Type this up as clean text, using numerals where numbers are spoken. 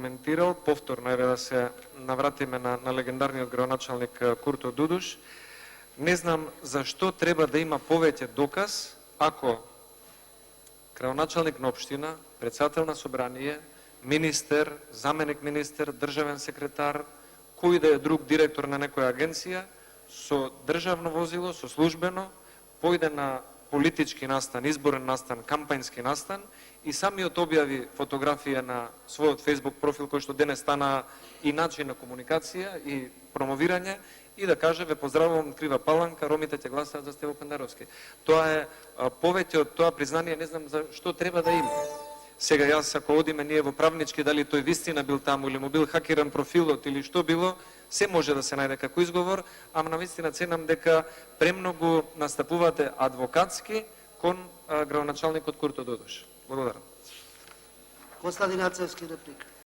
коментирал, повторно еве да се навратиме на легендарниот градоначалник Курто Дудуш. Не знам зашто треба да има повеќе доказ ако градоначалник на општина, председател на собрание, министер, заменик министер, државен секретар, кој да е друг директор на некоја агенција, со државно возило, со службено, појде на политички настан, изборен настан, кампањски настан и самиот објави фотографија на својот Facebook профил, кој што денес стана и начин на комуникација и промовирање, и да каже: ве поздравувам од Крива Паланка, ромите ќе гласаат за Стево Пендаровски. Тоа е повеќе од тоа признание, не знам за што треба да има. Сега јас, ако одиме ние во правнички, дали тој вистина бил таму или му бил хакиран профилот или што било, се може да се најде како изговор, ама на вистина ценам дека премногу настапувате адвокатски кон градоначалникот Курто Дудуш. Благодарам. Константин Ацевски, реплика.